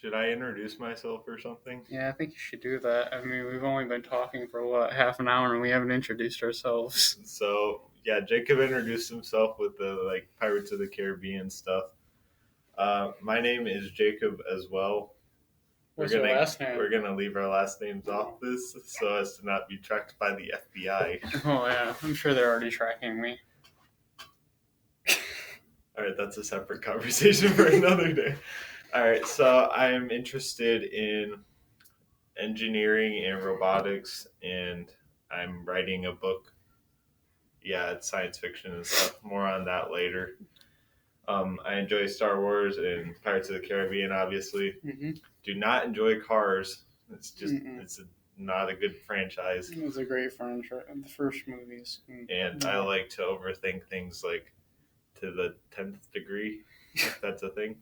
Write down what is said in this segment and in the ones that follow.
Should I introduce myself or something? Yeah, I think you should do that. I mean, we've only been talking for, half an hour and we haven't introduced ourselves. So, yeah, Jacob introduced himself with the, Pirates of the Caribbean stuff. My name is Jacob as well. What's your last name? We're going to leave our last names off this so as to not be tracked by the FBI. Oh, yeah. I'm sure they're already tracking me. All right, that's a separate conversation for another day. All right, so I'm interested in engineering and robotics, and I'm writing a book. Yeah, it's science fiction and stuff. More on that later. I enjoy Star Wars and Pirates of the Caribbean, obviously. Mm-hmm. Do not enjoy Cars. It's just, not a good franchise. It was a great franchise. The first movies. And I like to overthink things like to the 10th degree, if that's a thing.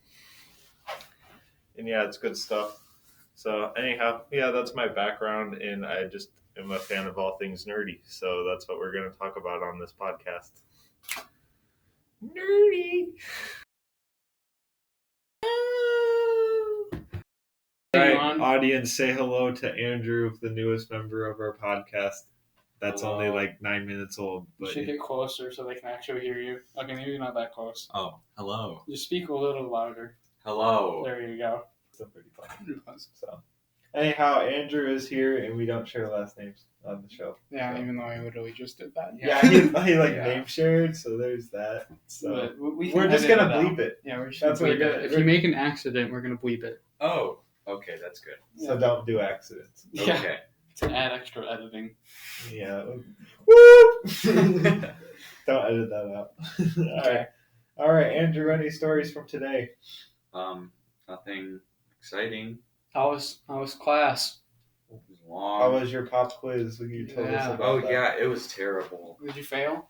And yeah, it's good stuff. So anyhow, yeah, that's my background, and I just am a fan of all things nerdy. So that's what we're going to talk about on this podcast. Nerdy. All right, audience, say hello to Andrew, the newest member of our podcast. That's only like 9 minutes old. But you should get closer so they can actually hear you. Okay, maybe not that close. Oh, hello. Just speak a little louder. Hello. There you go. Still pretty fun. So, anyhow, Andrew is here, and we don't share last names on the show. Yeah, so. Even though I literally just did that. Yeah, he name shared, so there's that. So we're just gonna bleep it. Yeah, we're just gonna bleep it. If you make an accident, we're gonna bleep it. Oh, okay, that's good. So don't do accidents. Yeah. Okay. To add extra editing. Yeah. Whoop! Don't edit that out. Okay. All right, Andrew, any stories from today? Nothing exciting. How was class? It was long. How was your pop quiz? Will you tell us about that? Yeah, it was terrible. Did you fail?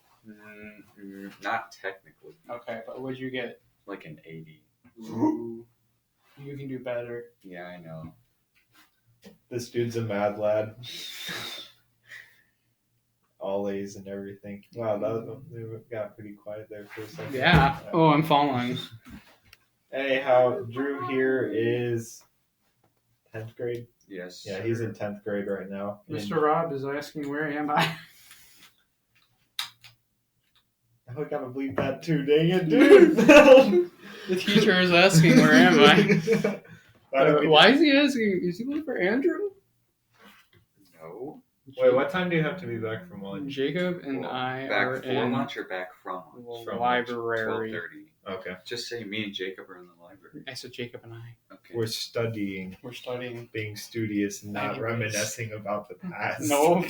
Not technically. Okay, but what'd you get? Like an 80. Ooh. You can do better. Yeah, I know. This dude's a mad lad. All A's and everything. Wow, that got pretty quiet there for a second. Yeah. Oh, I'm following. Anyhow, Drew here is 10th grade. Yes. Yeah, he's in 10th grade right now. Mr. Rob is asking, where am I? I gotta bleep that too, dang it, dude! The teacher is asking, where am I? Why is he asking? Is he looking for Andrew? No. Wait, what time do you have to be back from lunch? Jacob and I are in lunch or back from lunch? From library. 12:30. Okay. Just say me and Jacob are in the library. I said Jacob and I. Okay. We're studying. Being studious and not reminiscing about the past. No.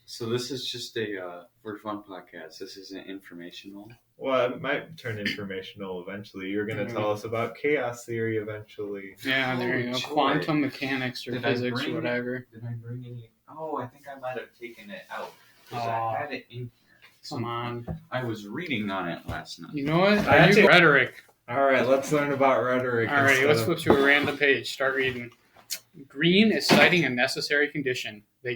So this is just a for fun podcast. This isn't informational. Well, it might turn informational eventually. You're going to tell us about chaos theory eventually. Yeah, there you go. Sure. Quantum mechanics or physics or whatever. Did I bring any? Oh, I think I might have taken it out. Because I had it in here. Come on. I was reading on it last night. You know what? Rhetoric. All right, let's learn about rhetoric. All right, let's flip to a random page. Start reading. Green is citing a necessary condition. The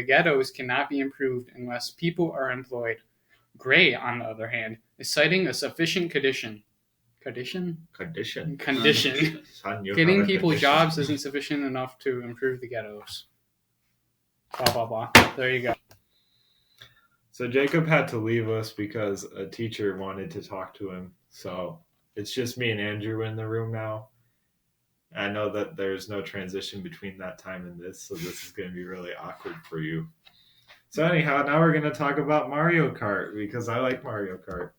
ghettos cannot be improved unless people are employed. Gray, on the other hand, is citing a sufficient condition. Condition. Getting people jobs isn't sufficient enough to improve the ghettos. Blah, blah, blah. There you go. So Jacob had to leave us because a teacher wanted to talk to him. So it's just me and Andrew in the room now. I know that there's no transition between that time and this, so this is going to be really awkward for you. So anyhow, now we're going to talk about Mario Kart because I like Mario Kart.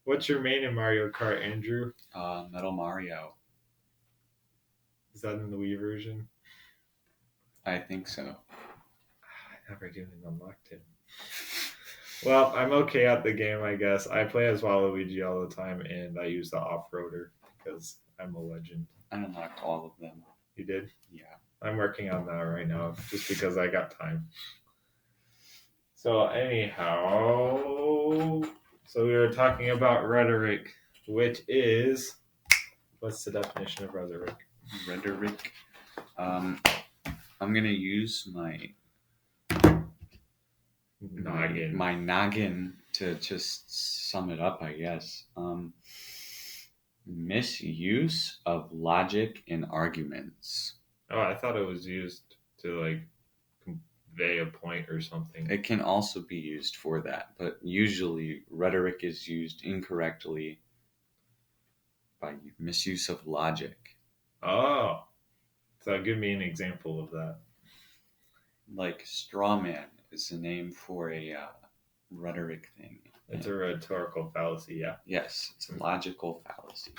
What's your main in Mario Kart, Andrew? Metal Mario. Is that in the Wii version? I think so. I never even unlocked him. Well, I'm okay at the game, I guess. I play as Waluigi all the time, and I use the off-roader because I'm a legend. I unlocked all of them. You did? Yeah. I'm working on that right now just because I got time. So anyhow, we were talking about rhetoric, which is, what's the definition of rhetoric? Rhetoric. I'm going to use my noggin to just sum it up, I guess. Misuse of logic in arguments. Oh, I thought it was used to like convey a point or something. It can also be used for that, but usually rhetoric is used incorrectly by misuse of logic. Oh, so give me an example of that. Like straw man is a name for a rhetoric thing. It's a rhetorical fallacy, yeah. Yes, it's a logical fallacy.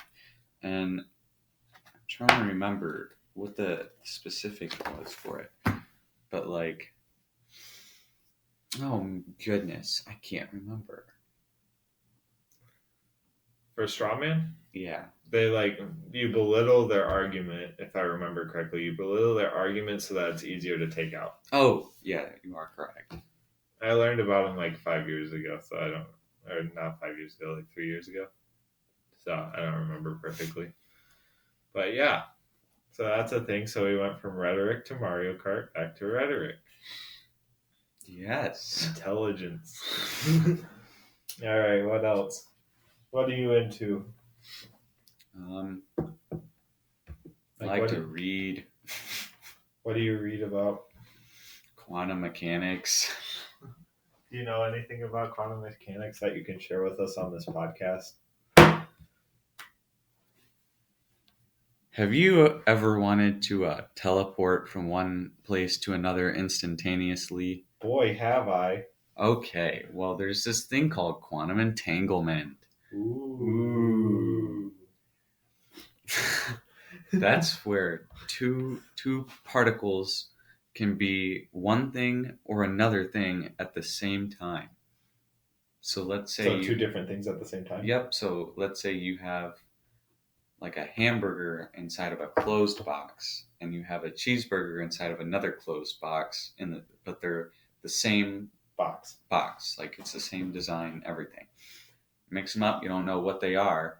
And I'm trying to remember what the specific was for it. But like, oh goodness, I can't remember. For straw man? Yeah. They like, you belittle their argument, if I remember correctly. You belittle their argument so that it's easier to take out. Oh, yeah, you are correct. I learned about them like 5 years ago, so I don't, or not 5 years ago, like 3 years ago. So I don't remember perfectly. But yeah, so that's a thing. So we went from rhetoric to Mario Kart, back to rhetoric. Yes. Intelligence. All right, what else? What are you into? I like to read. What do you read about? Quantum mechanics. Do you know anything about quantum mechanics that you can share with us on this podcast? Have you ever wanted to teleport from one place to another instantaneously? Boy, have I. Okay, well, there's this thing called quantum entanglement. Ooh. That's where two particles can be one thing or another thing at the same time. So let's say two different things at the same time? Yep, so let's say you have like a hamburger inside of a closed box and you have a cheeseburger inside of another closed box but they're the same box. Like it's the same design, everything. Mix them up, you don't know what they are.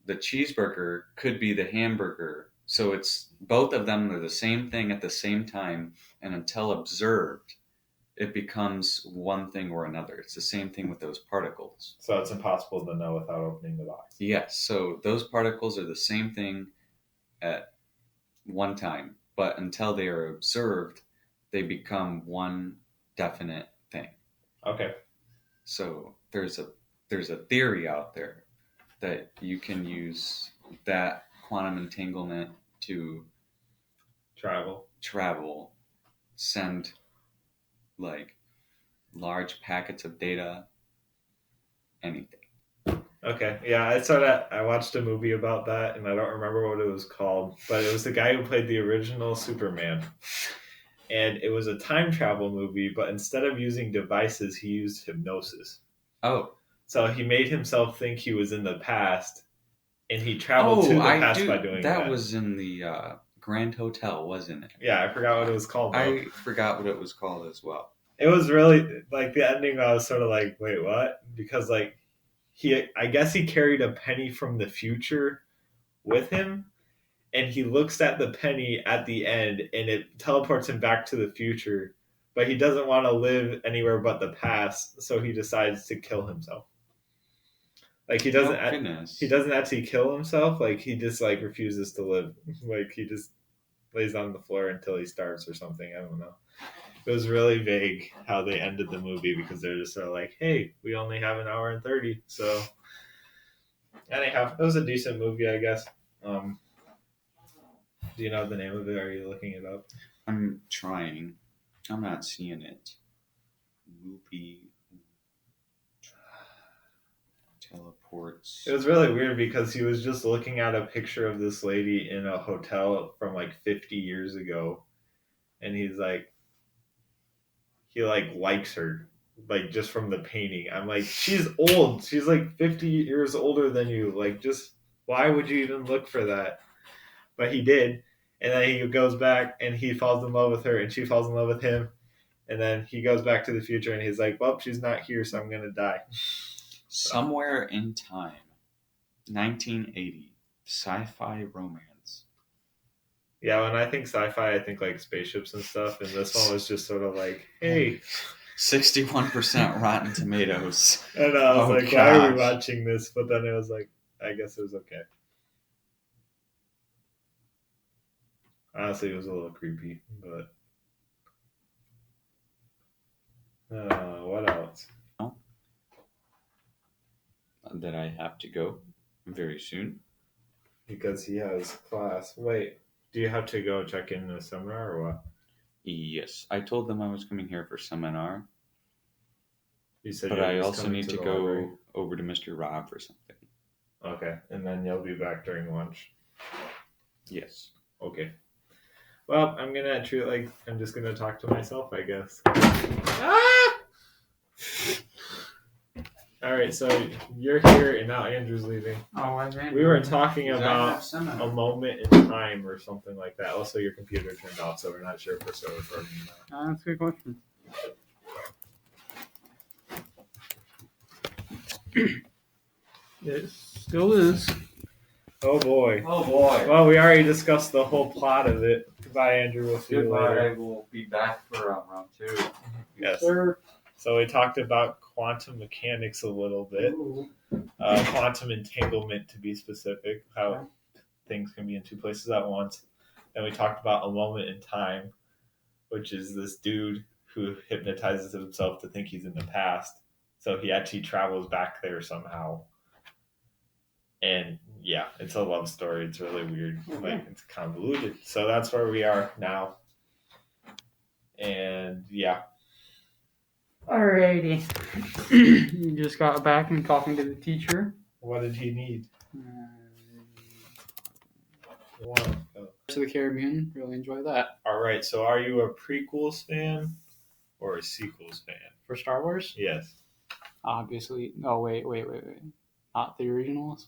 The cheeseburger could be the hamburger. So it's both of them are the same thing at the same time, and until observed, it becomes one thing or another. It's the same thing with those particles. So it's impossible to know without opening the box. Yes, so those particles are the same thing at one time, but until they are observed, they become one definite thing. Okay. So there's a theory out there that you can use that quantum entanglement to travel, send like large packets of data, anything. Okay, yeah, I watched a movie about that, and I don't remember what it was called, but it was the guy who played the original Superman, and it was a time travel movie, but instead of using devices, he used hypnosis. Oh. So he made himself think he was in the past, and he traveled to the past by doing that. That was in the Grand Hotel, wasn't it? Yeah, I forgot what it was called, though. I forgot what it was called as well. It was really, like, the ending, I was sort of like, wait, what? Because, like, I guess he carried a penny from the future with him, and he looks at the penny at the end, and it teleports him back to the future, but he doesn't want to live anywhere but the past, so he decides to kill himself. Like, he doesn't actually kill himself, like, he just, like, refuses to live. Like, he just lays on the floor until he starves or something, I don't know. It was really vague how they ended the movie because they're just sort of like, hey, we only have an hour and 30. So, anyhow, it was a decent movie, I guess. Do you know the name of it? Are you looking it up? I'm trying. I'm not seeing it. Movie teleports. It was really weird because he was just looking at a picture of this lady in a hotel from like 50 years ago. And he's like, he like likes her, like just from the painting. I'm like, she's old. She's like 50 years older than you. Like, just why would you even look for that? But he did. And then he goes back and he falls in love with her and she falls in love with him. And then he goes back to the future and he's like, well, she's not here, so I'm going to die. Somewhere in Time, 1980, sci-fi romance. Yeah, when I think sci-fi, I think like spaceships and stuff, and this one was just sort of like, hey. 61% Rotten Tomatoes. And I was like, why are we watching this? But then it was like, I guess it was okay. Honestly, it was a little creepy, but what else? That I have to go very soon. Because he has class. Wait, do you have to go check in the seminar or what? Yes, I told them I was coming here for seminar, You said but you're I just also coming need to the go library. over to Mr. Rob for something. Okay, and then you'll be back during lunch. Yes. Okay. Well, I'm gonna treat it like I'm just gonna talk to myself, I guess. Ah! All right, so you're here and now Andrew's leaving. Oh, I didn't. We were talking Because I about have seminar. a moment in time or something like that. Also, your computer turned off, so we're not sure if we're still recording or not. That's a good question. It still is. Oh boy. Oh boy. Well, we already discussed the whole plot of it. Goodbye, Andrew. We'll see you Goodbye. later. I will be back for round 2. Yes. Sir. So we talked about quantum mechanics a little bit. Quantum entanglement, to be specific, how things can be in two places at once. And we talked about a moment in time, which is this dude who hypnotizes himself to think he's in the past. So he actually travels back there somehow. And yeah, it's a love story. It's really weird. Like, it's convoluted. So that's where we are now. And yeah. Alrighty. You just got back and talking to the teacher. What did he need? To the Caribbean. Really enjoy that. All right. So are you a prequels fan or a sequels fan? For Star Wars? Yes. Obviously. Oh, wait. Not the originals?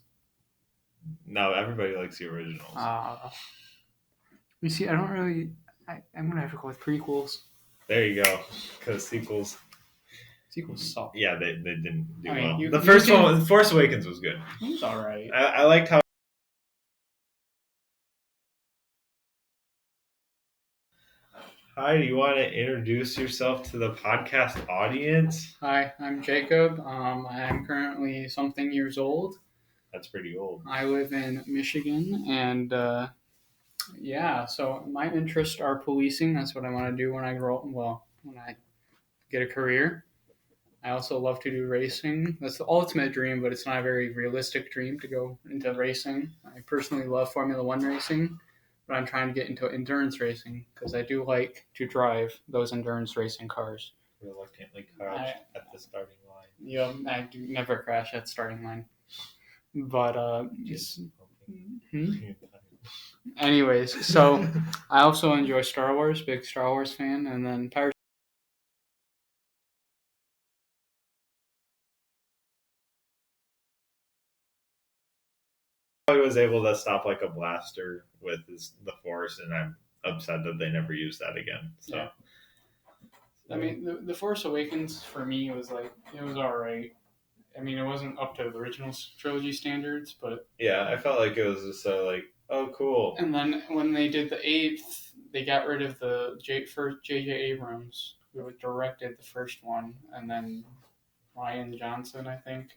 No, everybody likes the originals. You see, I don't really... I'm going to have to go with prequels. There you go. Because sequels... Sequels suck. Yeah, they didn't do I mean, well. you The first can- one, Force Awakens, was good. It was alright. I liked how... Hi, do you want to introduce yourself to the podcast audience? Hi, I'm Jacob. I'm currently something years old. That's pretty old. I live in Michigan, and so my interests are policing. That's what I want to do when I grow up. Well, when I get a career. I also love to do racing. That's the ultimate dream, but it's not a very realistic dream to go into racing. I personally love Formula One racing, but I'm trying to get into endurance racing because I do like to drive those endurance racing cars. Reluctantly crouch at the starting line. Yeah, I do never crash at starting line. But anyways, so I also enjoy Star Wars, big Star Wars fan, and then Pirates. I was able to stop like a blaster with the Force, and I'm upset that they never used that again. So, Yeah. I mean, the Force Awakens for me was like it was alright. I mean, it wasn't up to the original trilogy standards, but yeah, I felt like it was just like, oh, cool. And then when they did the 8th, they got rid of the first J.J. Abrams, who directed the first one, and then Ryan Johnson, I think,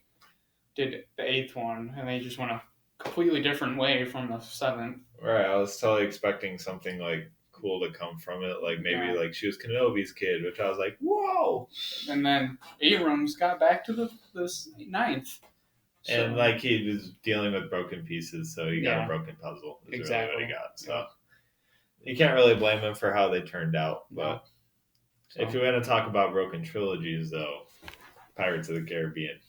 did the 8th one, and they just went a completely different way from the 7th. Right, I was totally expecting something like cool to come from it, like maybe like she was Kenobi's kid, which I was like, whoa. And then Abrams got back to the 9th. And like he was dealing with broken pieces, so he got Yeah. a broken puzzle. Is Exactly. really what he got. So you can't really blame him for how they turned out. But So, if you want to talk about broken trilogies, though, Pirates of the Caribbean.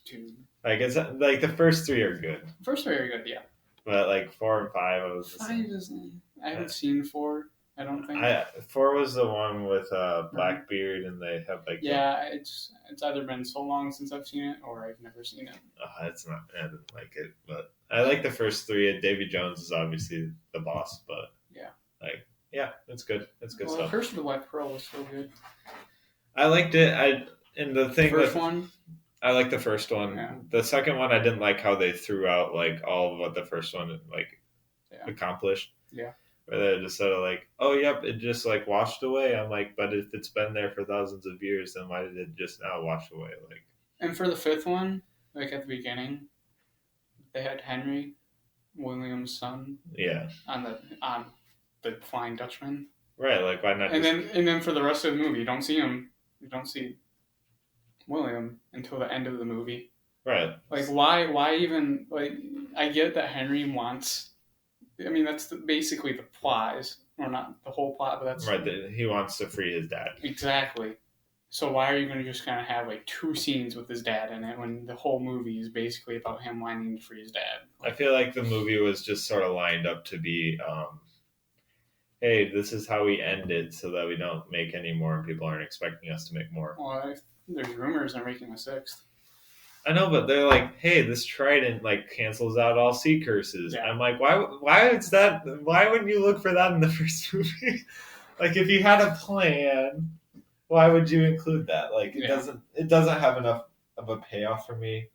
dude. Like it's like the first 3 are good, First very good, yeah. but like 4 and 5, I was just 5 isn't. I haven't seen 4. I don't think. 4 was the one with Blackbeard, and they have like It's either been so long since I've seen it, or I've never seen it. it's not. I didn't like it, but I like the first 3. Davy Jones is obviously the boss, but it's good. It's good Well, stuff. the Curse of the White Pearl was so good. I liked it. And the thing First with one. I like the first one. Yeah. The second one, I didn't like how they threw out like all of what the first one accomplished. Yeah. Where they just sort of like, oh, yep, it just like washed away. I'm like, but if it's been there for thousands of years, then why did it just now wash away? Like, And for the 5th one, like at the beginning, they had Henry, William's son, yeah, on the Flying Dutchman. Right, like why not? And then for the rest of the movie, you don't see him. You don't see William until the end of the movie. Right. Like why even like? I get that Henry wants. I mean, that's basically the plot, or not the whole plot, but that's right. He wants to free his dad. Exactly. So why are you going to just kind of have like 2 scenes with his dad in it when the whole movie is basically about him wanting to free his dad? I feel like the movie was just sort of lined up to be, hey, this is how we end it so that we don't make any more and people aren't expecting us to make more. Well, there's rumors they're making a 6th. I know, but they're like, hey, this trident like cancels out all sea curses. Yeah. I'm like, why is that? Why wouldn't you look for that in the first movie? Like, if you had a plan, why would you include that? Like, it doesn't have enough of a payoff for me.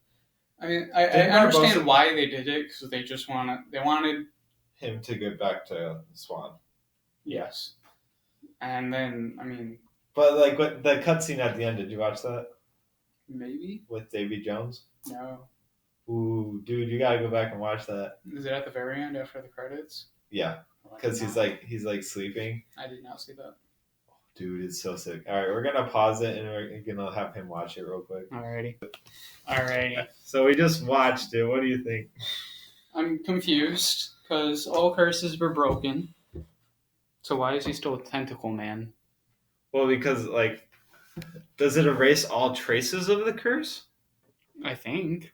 I mean, I understand why they did it, because they wanted him to get back to Swan. Yes. And then, I mean... But, like, what the cutscene at the end, did you watch that? Maybe. With Davy Jones? No. Ooh, dude, you gotta go back and watch that. Is it at the very end after the credits? Yeah. Because he's like sleeping. I did not see that. Dude, it's so sick. All right, we're going to pause it and we're going to have him watch it real quick. Alrighty. So we just watched it. What do you think? I'm confused because all curses were broken. So why is he still a tentacle man? Well, because, like, does it erase all traces of the curse? I think.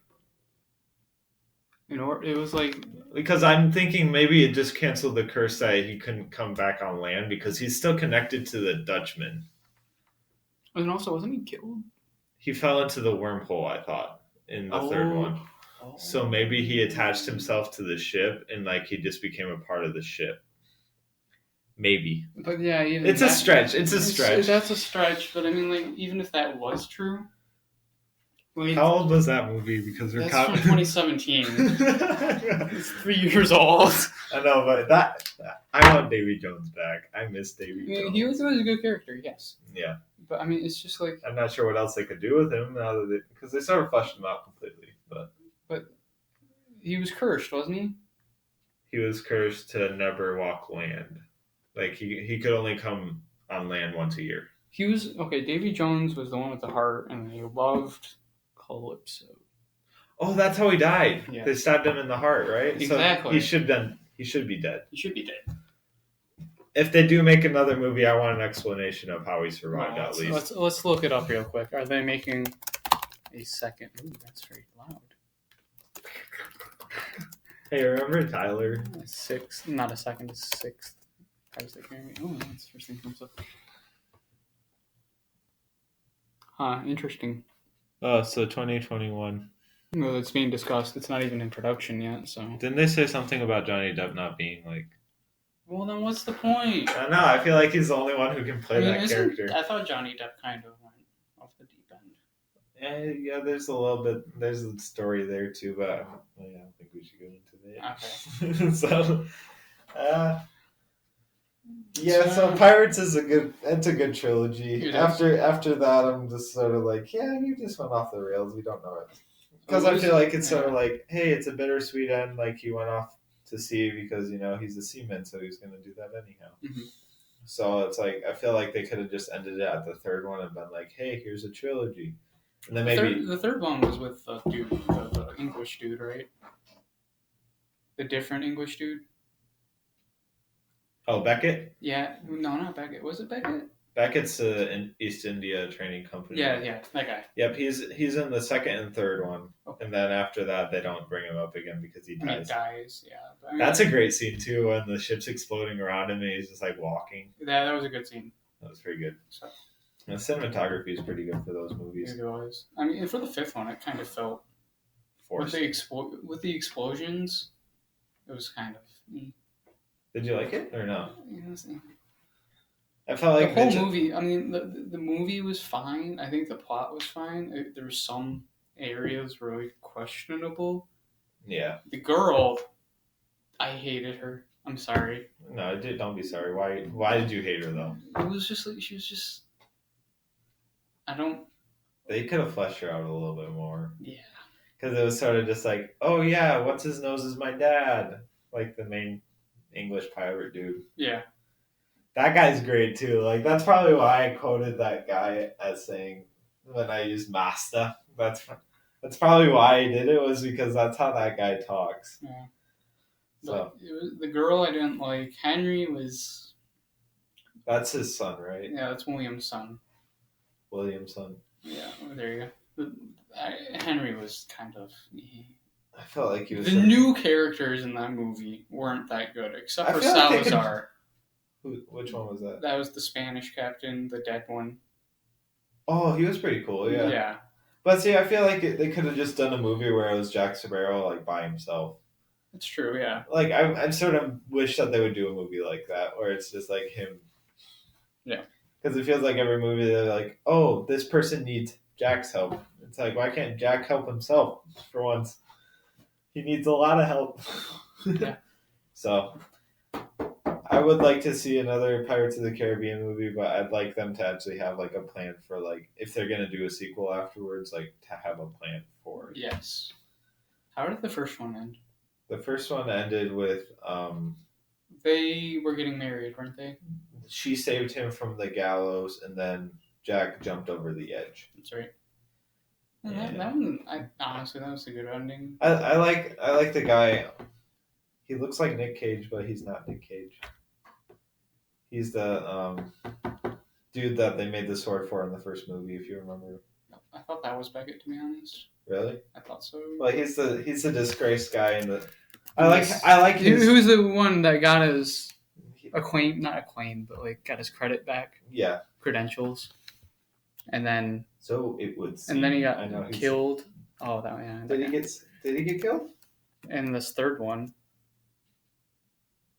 It was like... Because I'm thinking maybe it just canceled the curse that he couldn't come back on land because he's still connected to the Dutchman. And also, wasn't he killed? He fell into the wormhole, I thought, in the third one. Oh. So maybe he attached himself to the ship and, like, he just became a part of the ship. Maybe. But yeah, it's a stretch. It's a stretch. That's a stretch, but I mean, like, even if that was true... Like, how old was that movie? Because that's from 2017. It's 3 years old. I know, but I want Davy Jones back. I miss Davy Jones. He was a good character, yes. Yeah. But I mean, it's just like... I'm not sure what else they could do with him now that because they sort of fleshed him out completely. But he was cursed, wasn't he? He was cursed to never walk land. Like, he could only come on land once a year. He was... Okay, Davy Jones was the one with the heart, and he loved... Calypso. Oh, that's how he died. Yeah. They stabbed him in the heart, right? Exactly. So he should be dead. He should be dead. If they do make another movie, I want an explanation of how he survived at least. Let's look it up real quick. Are they making a second? Ooh, that's very loud. Hey, remember Tyler? 6th, not a second, a 6th. How's that going? Oh, that's the first thing comes up. Interesting. Oh, so 2021. Well, it's being discussed. It's not even in production yet, so... Didn't they say something about Johnny Depp not being, like... Well, then what's the point? I don't know. I feel like he's the only one who can play that character. I thought Johnny Depp kind of went off the deep end. Yeah, there's a little bit... There's a story there, too, but I don't think we should go into that. Okay. So Pirates is a good trilogy. After that, I'm just sort of like, yeah, you just went off the rails. We don't know it. Because I feel like it's sort of like, hey, it's a bittersweet end. Like, he went off to sea because, he's a seaman, so he's going to do that anyhow. Mm-hmm. So it's like, I feel like they could have just ended it at the third one and been like, hey, here's a trilogy. And then maybe... The third one was with the dude, the English dude, right? The different English dude. Oh, Beckett? Yeah. No, not Beckett. Was it Beckett? Beckett's an East India training company. Yeah, that guy. Yep, he's in the second and third one. Okay. And then after that, they don't bring him up again because he dies. Yeah. But, I mean, that's a great scene, too, when the ship's exploding around him and he's just, like, walking. Yeah, that was a good scene. That was pretty good. So. The cinematography is pretty good for those movies. It was. I mean, for the fifth one, it kind of felt... Forced. With the explosions, it was kind of... Did you like it or no? Yeah, I felt like the whole movie. I mean, the movie was fine. I think the plot was fine. There were some areas really questionable. Yeah. The girl, I hated her. I'm sorry. No, don't be sorry. Why did you hate her though? It was just like she was just. I don't. They could have fleshed her out a little bit more. Yeah. Because it was sort of just like, oh yeah, what's his nose is my dad, like the main English pirate dude. Yeah. That guy's great too. Like that's probably why I quoted that guy as saying when I used master. That's probably why I did it, was because that's how that guy talks. Yeah. So The girl I didn't like, Henry, was. that's his son, right? Yeah, that's William's son. William's son. Yeah, there you go. Henry was kind of. I felt like he was The new characters in that movie weren't that good, except I for feel like they Salazar. Which one was that? That was the Spanish captain, the dead one. Oh, he was pretty cool. Yeah. Yeah. But see, I feel like they could have just done a movie where it was Jack Sparrow like by himself. It's true, yeah. Like I sort of wish that they would do a movie like that, where it's just like him. Yeah. Because it feels like every movie they're like, oh, this person needs Jack's help. It's like, why can't Jack help himself for once? He needs a lot of help. Yeah. So I would like to see another Pirates of the Caribbean movie, but I'd like them to actually have like a plan for like if they're gonna do a sequel afterwards, like to have a plan for it. Yes. How did the first one end? The first one ended with They were getting married, weren't they? she saved him from the gallows, and then Jack jumped over the edge. That's right. And Yeah. that one, honestly, that was a good ending. I like the guy. He looks like Nick Cage, but he's not Nick Cage. He's the dude that they made the sword for in the first movie, if you remember. I thought that was Beckett, to be honest. Really? I thought so. Well, he's the disgraced guy in the. I like his. Who was the one that got his not acclaim, but like got his credit back, Yeah. credentials, and then So it would. and then he I know got he's- killed. Oh, that yeah. Did he get killed? And this third one,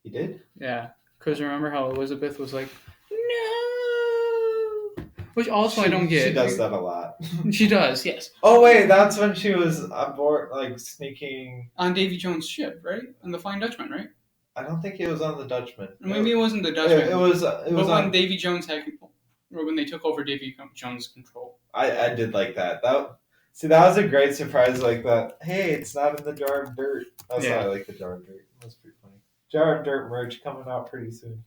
He did. yeah, because remember how Elizabeth was like, no, which also I don't get. She does that a lot. She does, yes. Oh wait, that's when she was aboard, like sneaking. On Davy Jones' ship, right? On the Flying Dutchman, right? I don't think it was on the Dutchman. Maybe it wasn't the Dutchman. It was but on. when Davy Jones or when they took over Davy Jones' control. I did like that. That was a great surprise. Like that. Hey, it's not in the jar of dirt. That's why I like the jar of dirt. That's pretty funny. Jar of Dirt merch coming out pretty soon.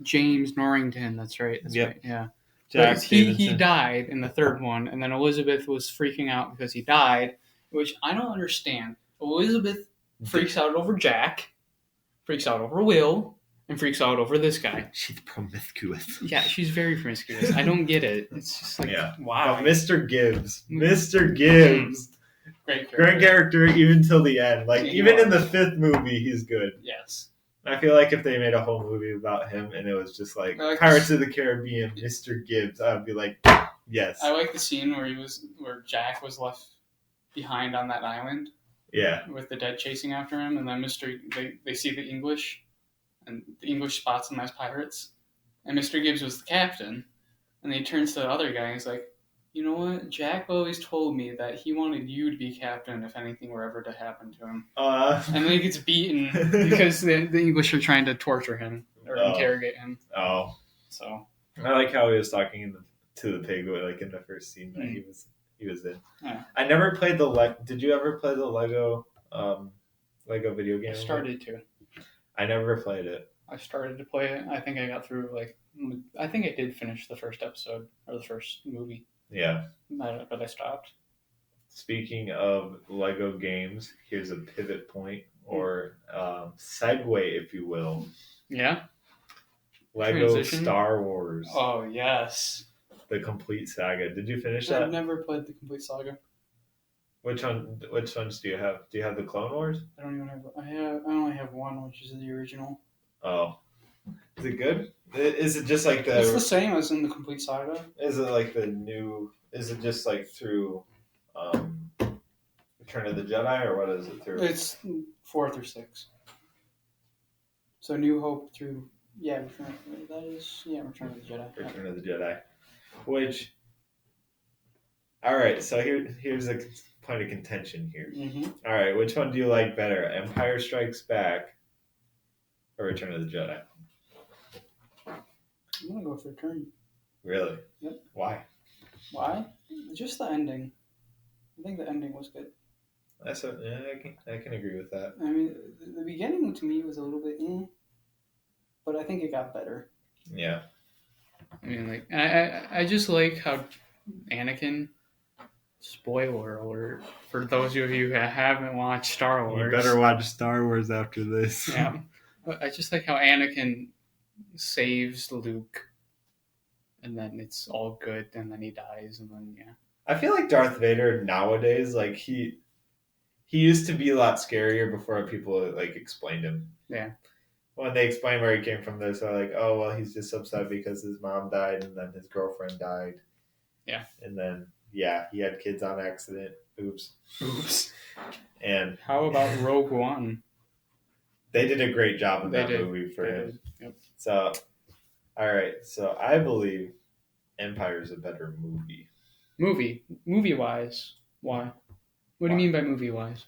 James Norrington, that's right. That's Yep. right. Yeah. Jack But he Stevenson. died in the third one, and then Elizabeth was freaking out because he died, which I don't understand. Elizabeth freaks out over Jack, freaks out over Will, and freaks out over this guy. She's promiscuous. Yeah, she's very promiscuous. I don't get it. It's just like, wow. Oh, Mr. Gibbs. Mr. Gibbs. Great Great character even till the end. Like, He even in the was. 5th movie, he's good. Yes. I feel like if they made a whole movie about him and it was just like I like Pirates this- of the Caribbean, Mr. Gibbs, I would be like, yes. I like the scene where Jack was left behind on that island Yeah. with the dead chasing after him, and then they see the English, and the English spots them as pirates, and Mr. Gibbs was the captain, and he turns to the other guy and he's like, you know what, Jack always told me that he wanted you to be captain if anything were ever to happen to him. And then he gets beaten because the English are trying to torture him or interrogate him. Oh. So I like how he was talking to the pig, like in the first scene that he was in. Yeah. I never played the Did you ever play the Lego video game? I started to. I never played it. I started to play it. I think I got through I think I did finish the first episode or the first movie. Yeah. But I stopped. Speaking of Lego games, here's a pivot point or segue, if you will. Yeah. Lego Transition? Star Wars, Oh yes. the complete saga. Did you finish that? I've never played the complete saga. Which ones do you have? Do you have the Clone Wars? I don't even have. I only have one, which is the original. Oh, is it good? Is it just like It's the same as in the complete saga. Is it like the new? Is it just like through Return of the Jedi, or what is it through? It's 4 through 6. So New Hope through Return of the Jedi. Return of the Jedi. Which, all right. So here's a point of contention here. Mm-hmm. All right, which one do you like better, Empire Strikes Back or Return of the Jedi? I'm gonna go with Return. Really? Yep. Why? Why? Just the ending. I think the ending was good. I can agree with that. I mean, the beginning to me was a little bit but I think it got better. Yeah. I mean, like, I just like how Anakin. Spoiler alert for those of you who haven't watched Star Wars. You better watch Star Wars after this. Yeah, but I just like how Anakin saves Luke, and then it's all good, and then he dies, and then yeah. I feel like Darth Vader nowadays, like he used to be a lot scarier before people like explained him. Yeah. When they explain where he came from, they're sort of like, oh well, he's just upset because his mom died, and then his girlfriend died. Yeah. And then he had kids on accident. Oops. And how about Rogue One? They did a great job in that movie for him. Yep. So, all right. So I believe Empire is a better movie. Movie wise, why? What do you mean by movie wise?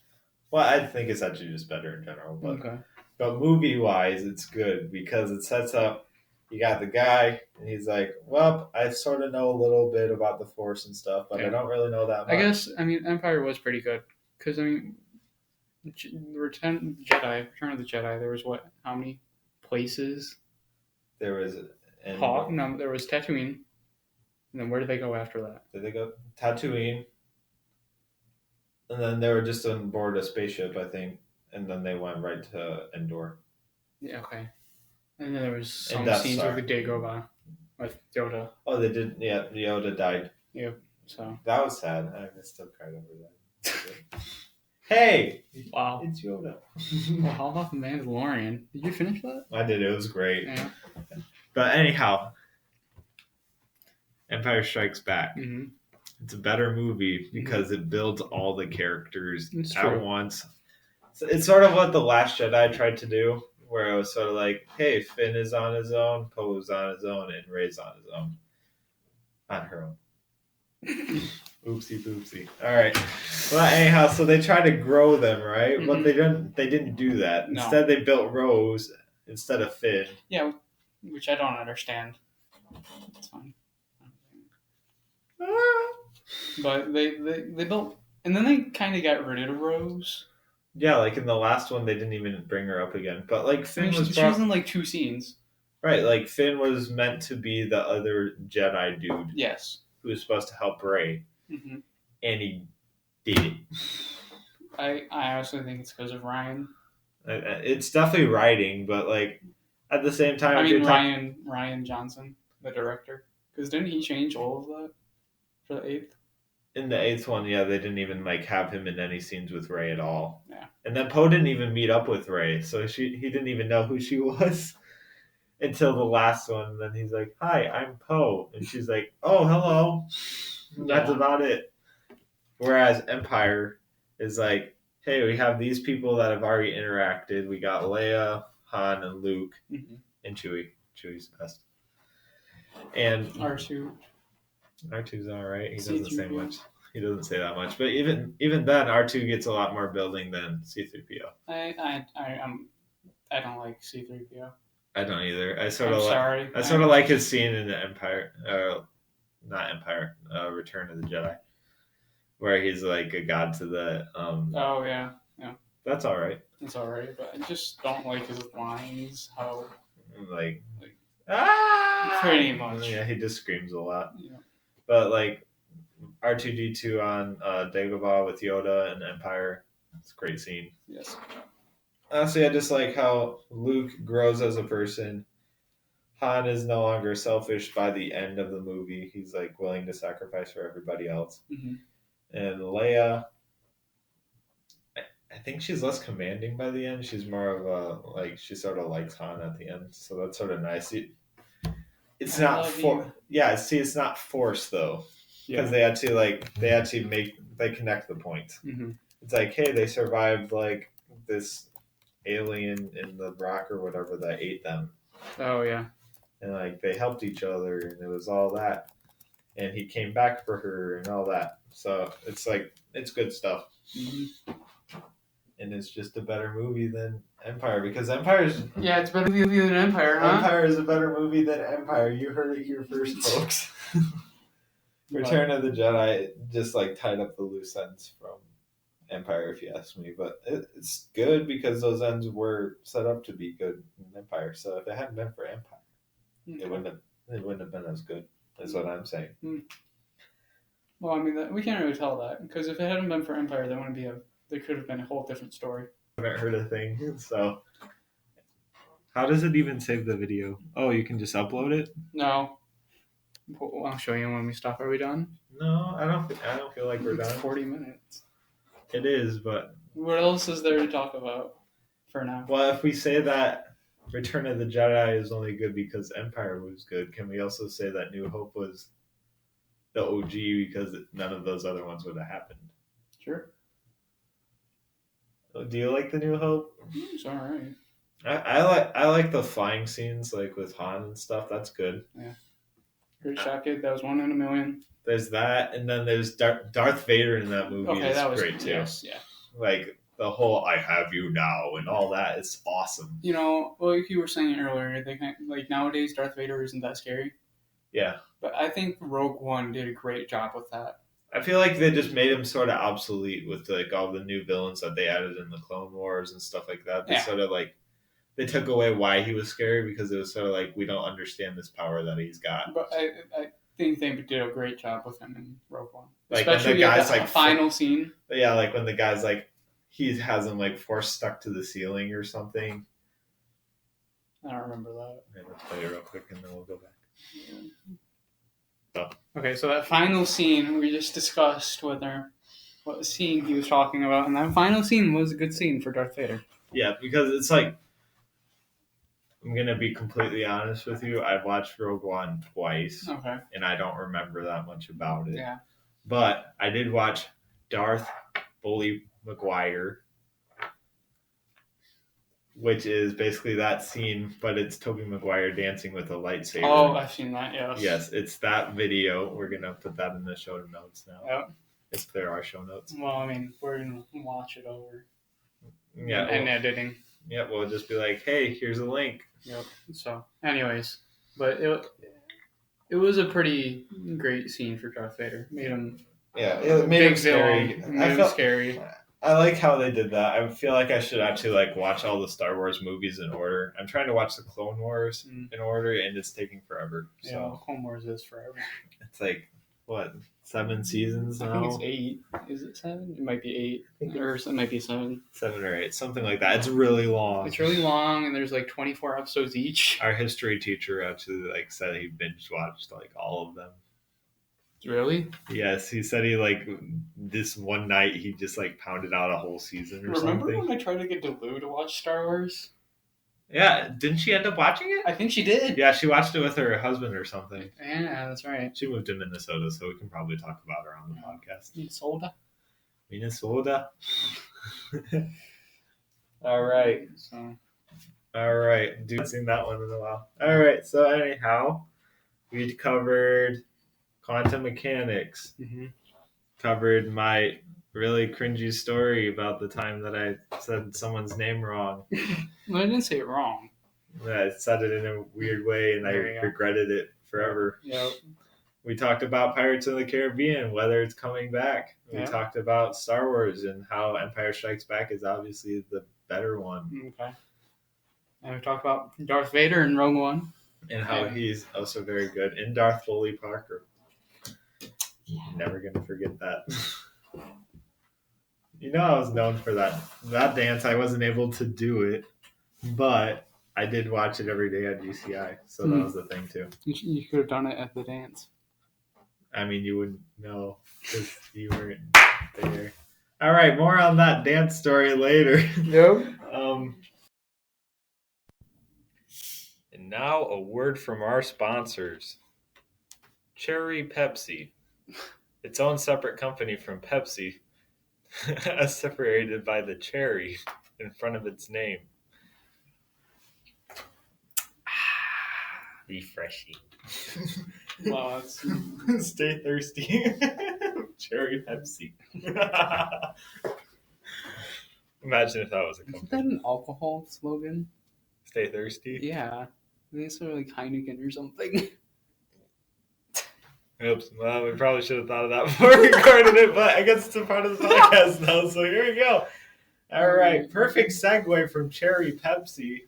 Well, I think it's actually just better in general. But, okay. But movie wise, it's good because it sets up. You got the guy, and he's like, well, I sort of know a little bit about the Force and stuff, but I don't really know that much. I guess, Empire was pretty good. Because, Return of the Jedi, there was how many places? There was... there was Tatooine. And then where did they go after that? Did they go Tatooine? And then they were just on board a spaceship, I think. And then they went right to Endor. Yeah, okay. And then there was some Death scenes Star. with the Dagobah with Yoda. Oh, they did. Yeah, Yoda died. Yep. So that was sad. I still cried over that. Hey! Wow. It's Yoda. Well, how about the Mandalorian? Did you finish that? I did. It was great. Yeah. But anyhow, Empire Strikes Back. Mm-hmm. It's a better movie because it builds all the characters at once. So it's sort of what The Last Jedi tried to do, where it was sort of like, hey, Finn is on his own, Poe is on his own, and Rey's on his own. On her own. Oopsie poopsie. All right. Well, anyhow, so they tried to grow them, right? Mm-hmm. But they didn't do that. No. Instead, they built Rose instead of Finn. Yeah, which I don't understand. It's fine. But they built, and then they kind of got rid of Rose. Yeah, like in the last one, they didn't even bring her up again. But like Finn was she was in like 2 scenes. Right, like Finn was meant to be the other Jedi dude. Yes. Who was supposed to help Rey. Mm-hmm. And he did it. I honestly think it's because of Ryan. It's definitely writing, but like at the same time, Ryan Johnson, the director, because didn't he change all of that for the 8th? In the 8th one, yeah, they didn't even like have him in any scenes with Rey at all. Yeah. And then Poe didn't even meet up with Rey, so he didn't even know who she was until the last one. And then he's like, "Hi, I'm Poe," and she's like, "Oh, hello." Yeah. That's about it. Whereas Empire is like, hey, we have these people that have already interacted. We got Leia, Han, and Luke, and Chewie. Chewie's best. And R2's all right. He doesn't say much. He doesn't say that much. But even then, R2 gets a lot more building than C-3PO. I don't like C-3PO. I don't either. I sort of like his scene in the Return of the Jedi, where he's like a god to the. Oh yeah. That's all right. It's all right, but I just don't like his lines. How like pretty much. Yeah, he just screams a lot. Yeah. But like R2-D2 on Dagobah with Yoda and Empire, it's a great scene. Yes. Honestly, I just like how Luke grows as a person. Han is no longer selfish by the end of the movie. He's like willing to sacrifice for everybody else. Mm-hmm. And Leia, I think she's less commanding by the end. She's more of a like she sort of likes Han at the end, so that's sort of nice. It's not it's not forced though, because they had to connect the point. Mm-hmm. It's like, hey, they survived like this alien in the rock or whatever that ate them. Oh yeah. And like they helped each other, and it was all that. And he came back for her and all that. So it's like it's good stuff. Mm-hmm. And it's just a better movie than Empire because Empire's it's better than Empire, huh? Empire is a better movie than Empire. You heard it here first, folks. Return of the Jedi just like tied up the loose ends from Empire, if you ask me. But it's good because those ends were set up to be good in Empire. So if it hadn't been for Empire, it wouldn't have been as good. That's what I'm saying. Well, I mean, we can't really tell that because if it hadn't been for Empire, there could have been a whole different story. I haven't heard a thing. So how does it even save the video? Oh, you can just upload it? No. I'll show you when we stop. Are we done? No, I don't feel like we're It's done. 40 minutes. It is, but What else is there to talk about for now? well, if we say that Return of the Jedi is only good because Empire was good, can we also say that New Hope was the OG because none of those other ones would have happened? Sure. Do you like the New Hope? It's all right. I like the flying scenes, like with Han and stuff. That's good. Yeah. Great shot, kid. That was 1 in a million. There's that, and then there's Darth Vader in that movie. Okay, is that was great too. Yes, yeah. Like the whole "I have you now" and all that is awesome. You know, like you were saying earlier, like nowadays Darth Vader isn't that scary. Yeah, But I think Rogue One did a great job with that. I feel like they just made him sort of obsolete with like all the new villains that they added in the Clone Wars and stuff like that. They sort of like they took away why he was scary because it was sort of like we don't understand this power that he's got. But I think they did a great job with him in Rogue One, Like when especially the guy's at the like final scene. Yeah, like when the guy's like he has him like force stuck to the ceiling or something. I don't remember that. Yeah, let's play it real quick and then we'll go back. Okay, so That final scene we just discussed what scene he was talking about, and that final scene was a good scene for Darth Vader. Yeah, because it's like I'm gonna be completely honest with you. I've watched Rogue One twice, Okay. and I don't remember that much about it. Yeah. But I did watch Darth Bully McGuire, which is basically that scene, but it's Tobey Maguire dancing with a lightsaber. Oh, I've seen that. Yes. Yes, it's that video. We're gonna put that in the show notes now. Yep. If there are show notes. Well, I mean, we're gonna watch it over. Yeah. and editing. Yeah, we'll just be like, hey, here's a link. Yep. So, anyways, but it was a pretty great scene for Darth Vader. Made him It made him scary. Made him scary. I like how they did that. I feel like I should actually like watch all the Star Wars movies in order. I'm trying to watch the Clone Wars in order, and it's taking forever. Yeah, So Clone Wars is forever. it's like what 7 seasons now? I think it's 8. Is it 7? It might be 8, or it might be 7. 7 or 8, something like that. It's really long. It's really long, and there's like 24 episodes each. Our history teacher actually like said he binge watched like all of them. Really? Yes, he said he like this one night he just like pounded out a whole season or Remember something. when I tried to get Delu to watch Star Wars? Yeah, didn't she end up watching it? I think she did. Yeah, she watched it with her husband or something. Yeah, that's right. She moved to Minnesota, so we can probably talk about her on the podcast. Minnesota. All right. So, All right. Dude, seen that one in a while. All right. So anyhow, we covered quantum mechanics. Covered my really cringy story about the time that I said someone's name wrong. well, I didn't say it wrong. I said it in a weird way, and I There you go. regretted it forever. Yep. We talked about Pirates of the Caribbean, whether it's coming back. We Yeah. talked about Star Wars and how Empire Strikes Back is obviously the better one. Okay. And we talked about Darth Vader in Rogue One. And how he's also very good. And Darth Foley Parker. Never going to forget that. You know, I was known for that dance. I wasn't able to do it, but I did watch it every day at GCI. So that was the thing, too. You could have done it at the dance. I mean, you wouldn't know because you weren't there. All right, more on that dance story later. Yep. And now a word from our sponsors. Cherry Pepsi. Its own separate company from Pepsi, separated by the cherry in front of its name. Refreshing. Wow, Stay thirsty. Cherry Pepsi. Imagine if that was a Isn't company. that an alcohol slogan? Stay thirsty. Yeah. I think it's sort of like Heineken or something. Oops. Well, we probably should have thought of that before we recorded it, but I guess it's a part of the podcast now, so here we go. All right. Perfect segue from cherry Pepsi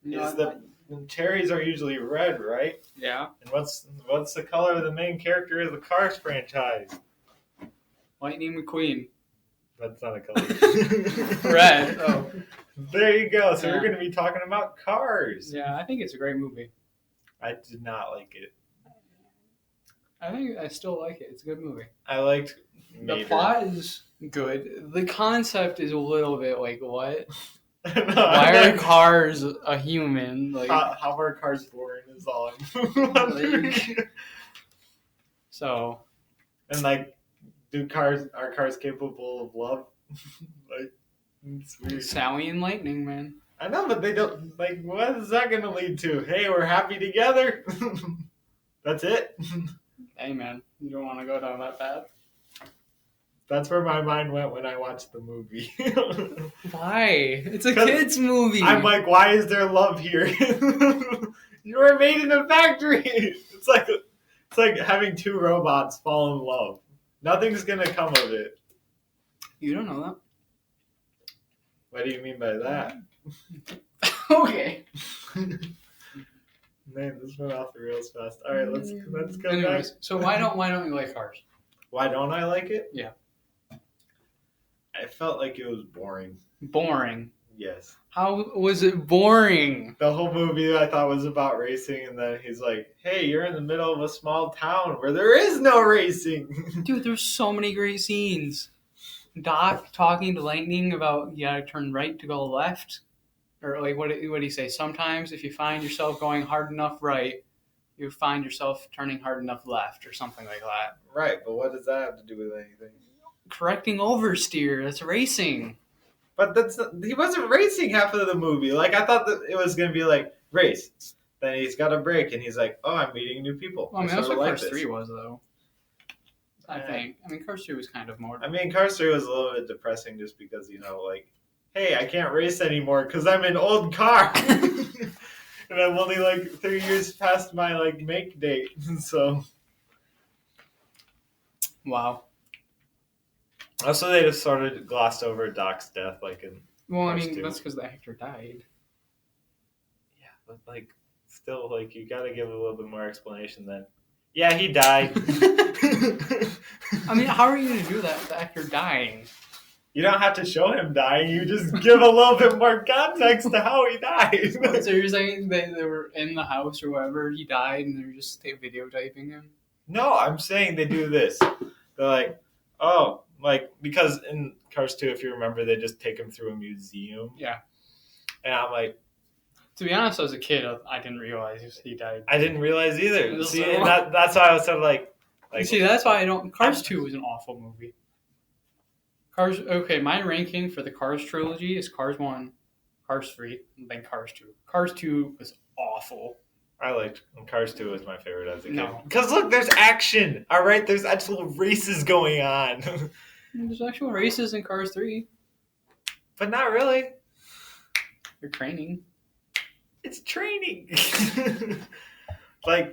is the cherries are usually red, right? Yeah. And what's the color of the main character of the Cars franchise? Lightning McQueen. That's not a color. Red. Oh. There you go. So Yeah. we're going to be talking about Cars. Yeah, I think it's a great movie. I did not like it. I still like it. It's a good movie. I liked The Mater. plot is good. The concept is a little bit like, what? No, Why are cars a human? Like, how are cars born is all I'm wondering. so And like, are cars capable of love? Like, it's weird. Sally and Lightning, man. I know, but they don't. Like, what is that going to lead to? Hey, we're happy together. That's it. Hey, man, you don't want to go down that path. That's where my mind went when I watched the movie. Why? It's a 'Cause kids movie. I'm like, why is there love here? You were made in a factory. It's like having two robots fall in love. Nothing's gonna come of it. You don't know that. What do you mean by that? Okay. Man, this went off the rails fast. All right, let's go back. Anyways, so why don't you like Cars? Why don't I like it? Yeah. I felt like it was boring. Boring. Yes. How was it boring? The whole movie I thought was about racing, and then he's like, hey, you're in the middle of a small town where there is no racing. Dude, there's so many great scenes. Doc talking to Lightning about you gotta turn right to go left. Or like what did he say? Sometimes if you find yourself going hard enough right, you find yourself turning hard enough left or something like that. Right, but what does that have to do with anything? Correcting oversteer, that's racing. But he wasn't racing half of the movie. Like, I thought that it was going to be like, race. Then he's got a break, and he's like, oh, I'm meeting new people. Well, I mean, that's what like Cars this. 3 was, though. I think. I mean, Cars 2 was kind of more... I mean, Cars 3 was a little bit depressing just because, like, hey, I can't race anymore because I'm an old car. And I'm only, 3 years past my, make date. So... Wow. Also, they just sort of glossed over Doc's death, in Well, I Cars mean, 2. that's because the actor died. Yeah, but, still, you gotta give a little bit more explanation then. Yeah, he died. I mean, how are you going to do that with the actor dying? You don't have to show him dying. You just give a little bit more context to how he died. So you're saying they were in the house or wherever he died and they're just videotaping him? No, I'm saying they do this. They're like, oh, because in Cars 2, if you remember, they just take him through a museum. Yeah. And I'm like... To be honest, as a kid, I didn't realize he died. I didn't realize either. It was See, so- and that's why I was sort of like... See, that's why I don't... Cars 2 was an awful movie. Okay, my ranking for the Cars trilogy is Cars 1, Cars 3, and then Cars 2. Cars 2 was awful. I liked Cars 2 was my favorite as a kid. No. Because look, there's action. All right, there's actual races going on. There's actual races in Cars 3. But not really. You're training. It's training.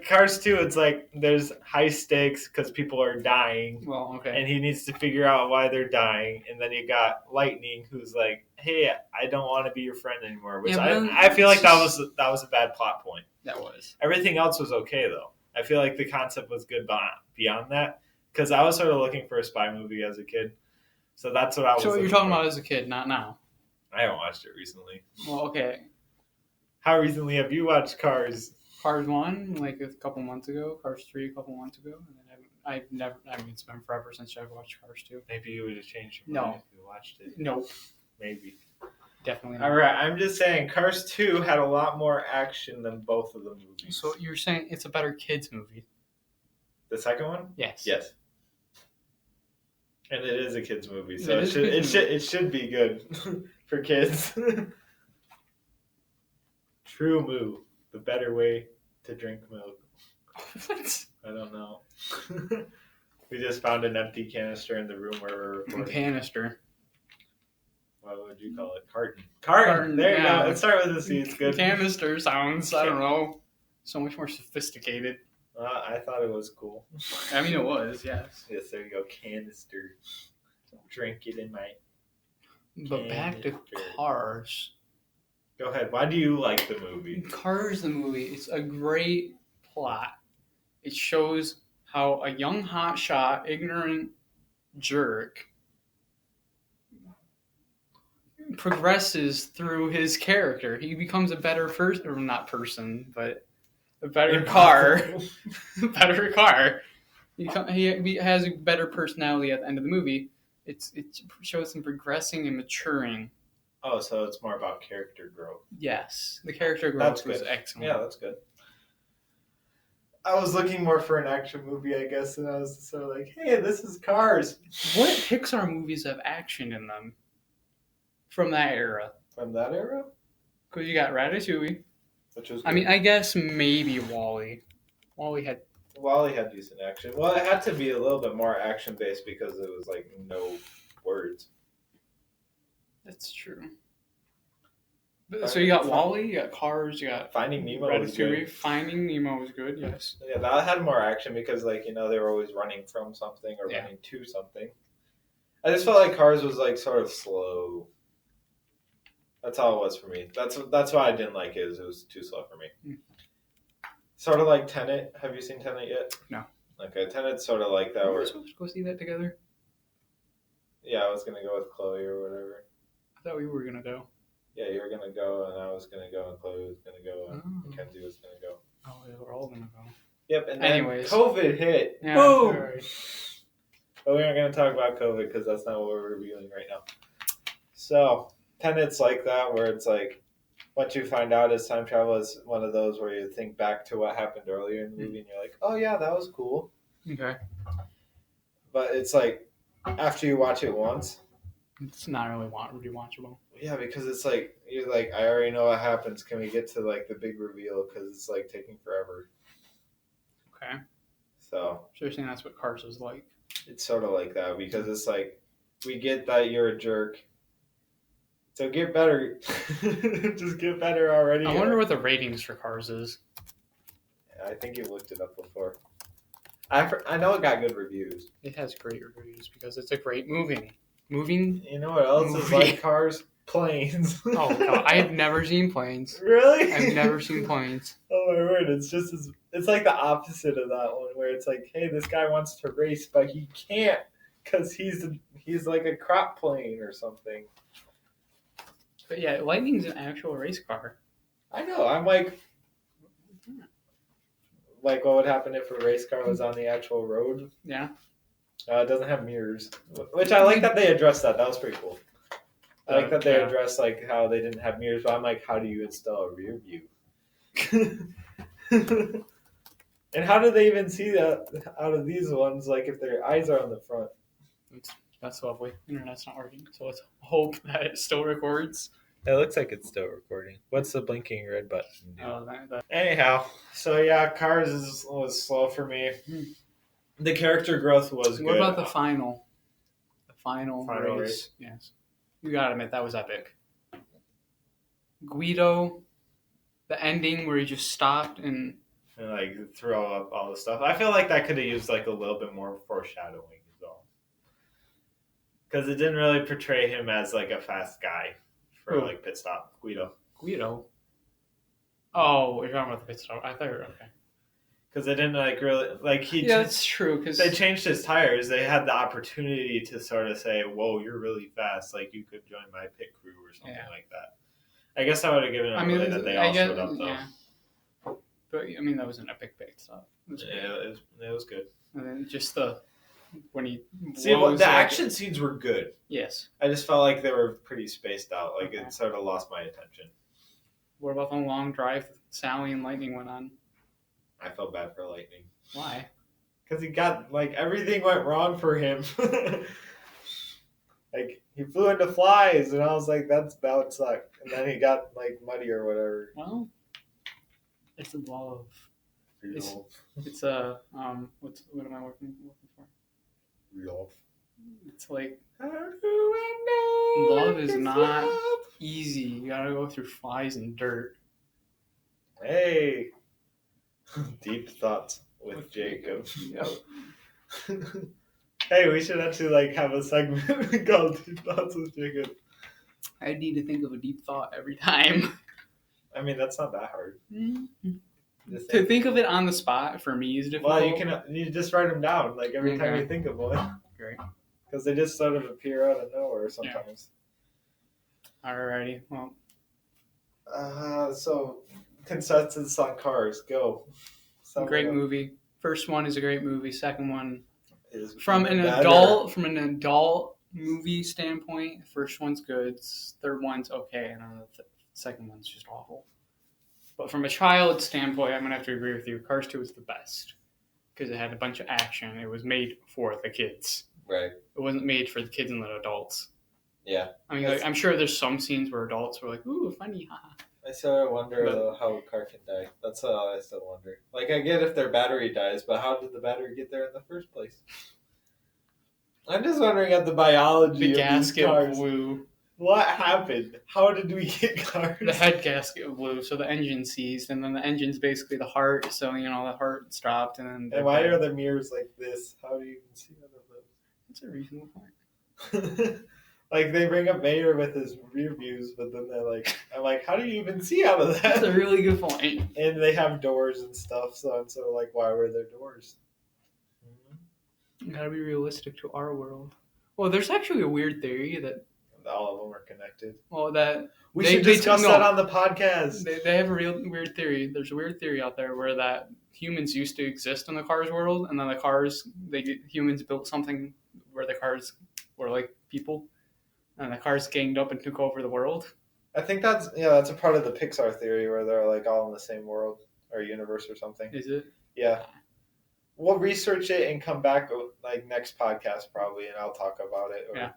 Cars 2, it's there's high stakes because people are dying. Well, okay. And he needs to figure out why they're dying. And then you got Lightning, who's like, hey, I don't want to be your friend anymore. Which Yeah, I feel like that was a bad plot point. That was. Everything else was okay, though. I feel like the concept was good beyond that. Because I was sort of looking for a spy movie as a kid. So that's what I was So what you're looking talking for. about as a kid, not now. I haven't watched it recently. Well, okay. How recently have you watched Cars? Cars 1, a couple months ago. Cars 3, a couple months ago. And then it's been forever since I've watched Cars 2. Maybe you would have changed your No. mind if you watched it. Nope. Maybe. Definitely not. All right, I'm just saying Cars 2 had a lot more action than both of the movies. So you're saying it's a better kids movie? The second one? Yes. Yes. And it is a kids movie, so It is a kids it should be good for kids. True Moo, the better way to drink milk. What? I don't know. We just found an empty canister in the room where we're recording. Canister. What would you call it? Carton. There you yeah. go. Let's start with the C. It's good. Canister sounds, I don't know, so much more sophisticated. I thought it was cool. I mean, it was, yes. Yes, there you go. Canister. Drink it in my. But back to Canister. Cars. Go ahead. Why do you like the movie? Cars, the movie. It's a great plot. It shows how a young hotshot, ignorant jerk progresses through his character. He becomes a better person, or not person, but a better car. Better car. He has a better personality at the end of the movie. It shows him progressing and maturing. Oh, so it's more about character growth. Yes, the character That's growth was good. excellent. Yeah, that's good. I was looking more for an action movie, I guess, and I was sort of like, hey, this is Cars. What Pixar movies have action in them from that era? From that era? Because you got Ratatouille. Which was good. I mean, I guess maybe WALL-E. WALL-E had... WALL-E had decent action. Well, it had to be a little bit more action-based because it was, like, no words. That's true. So you got WALL-E, you got Cars, you got Finding Nemo was good. Ratatouille. Finding Nemo was good, yes. Yeah, that had more action because, like, you know, they were always running from something or Yeah. running to something. I just felt like Cars was, like, sort of slow. That's all it was for me. That's why I didn't like it. It was too slow for me. Sort of like Tenet. Have you seen Tenet yet? No. Okay, Tenet's sort of like that. Were Where, we supposed to go see that together? yeah, I was gonna go with Chloe or whatever. I thought we were going to go. Yeah, you were gonna go, and I was gonna go, and Chloe was gonna go, and Oh. Mackenzie was gonna go. Oh, we were all going to go. Yep. And then Anyways. COVID hit. Yeah, Boom. alright. But we aren't gonna talk about COVID because that's not what we're reviewing right now. So Tenet's like that, where it's like once you find out it's time travel, is one of those where you think back to what happened earlier in the movie, and you're like, oh yeah, that was cool. Okay. But it's like after you watch it once. It's not really rewatchable. Yeah, because it's like you're like, I already know what happens. Can we get to like the big reveal? Because it's like taking forever. Okay. So So you're saying that's what Cars is like? it's sort of like that because it's like we get that you're a jerk. So get better. Just get better already. I wonder what the ratings for Cars is. I think you looked it up before. I know it got good reviews. It has great reviews because it's a great movie. Moving? You know what else is Movie. like Cars? Planes. Oh, God. I have never seen planes. Really? I've never seen planes. Oh my word! It's like the opposite of that one, where it's like, hey, this guy wants to race, but he can't because he's like a crop plane or something. But yeah, Lightning's an actual race car. I know. I'm like what would happen if a race car was on the actual road? Yeah. It doesn't have mirrors, which I like that they addressed that. That was pretty cool. I like that they Yeah. addressed like how they didn't have mirrors, but I'm like, how do you install a rear view? And how do they even see that out of these ones? Like if their eyes are on the front. That's lovely. Internet's not working, so let's hope that it still records. It looks like it's still recording. What's the blinking red button do? Oh, that. Anyhow, so yeah, Cars was slow for me. The character growth was good. What about the final? The final Final race. race? Yes. You gotta admit, that was epic. Guido, the ending where he just stopped and... And like throw up all the stuff. I feel like that could have used like a little bit more foreshadowing as well. Because it didn't really portray him as like a fast guy for Who? like pit stop. Guido. Oh, you're talking about the pit stop. I thought you were okay. Because they didn't like really like he. Yeah, that's true. Because They changed his tires. They had the opportunity to sort of say, "Whoa, you're really fast. Like you could join my pit crew or something like that." I guess I would have given it away that they all showed up though. Yeah. But I mean, that was an epic pit stop. It was Yeah, it was good. And then just when he See, blows, the like- action scenes were good. Yes. I just felt like they were pretty spaced out. Like Okay. it sort of lost my attention. What about the long drive Sally and Lightning went on? I felt bad for Lightning Why? because he got like everything went wrong for him. Like he flew into flies, and I was like, that would suck. And then he got like muddy or whatever. Well, it's a love. It's- Real. It's a what am I working for? Real. It's like How do I know Love if is it's not- love? easy. You gotta go through flies and dirt. Hey. Deep thoughts. with Jacob. Yep. Hey, we should actually have a segment called Deep Thoughts with Jacob. I need to think of a deep thought every time. I mean, that's not that hard. To think of it on the spot for me is difficult. Well, you just write them down every time you think of one. Great. Because they just sort of appear out of nowhere sometimes. Alrighty. Well, so consensus on Cars. Go. great movie. First one is a great movie. Second one, Is from an adult movie standpoint, first one's good. Third one's okay, and the second one's just awful. But from a child standpoint, I'm gonna have to agree with you. Cars 2 is the best because it had a bunch of action. It was made for the kids. Right. It wasn't made for the kids and the adults. Yeah. I mean, I'm sure there's some scenes where adults were like, "Ooh, funny, haha." I sort of wonder how a car can die. That's all I still wonder. I get if their battery dies, but how did the battery get there in the first place? I'm just wondering at the biology The of gasket these cars. blew. What happened? How did we get cars? The head gasket blew, so the engine seized, and then the engine's basically the heart, so the heart stopped, and then. And why are the mirrors like this? How do you even see out of those? That's a reasonable point. They bring up Mayer with his rear views, but then I'm like, how do you even see out of that? That's a really good point. And they have doors and stuff, so I'm sort of why were there doors? You gotta be realistic to our world. Well, there's actually a weird theory that. All of them are connected. Well, that. We should discuss that on the podcast. They have a real weird theory. There's a weird theory out there where that humans used to exist in the Cars world, and then humans built something where the cars were like people, and the cars ganged up and took over the world. I think that's a part of the Pixar theory where they're all in the same world or universe or something. Is it? Yeah. We'll research it and come back next podcast probably, and I'll talk about it. Or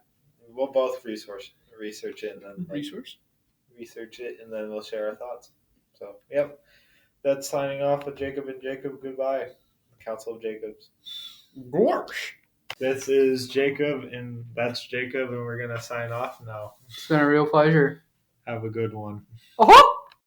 we'll both research it and then research it, and then we'll share our thoughts. So, yep. That's signing off with Jacob and Jacob. Goodbye. Council of Jacobs. Gorsh. This is Jacob, and that's Jacob, and we're going to sign off now. It's been a real pleasure. Have a good one. Oh!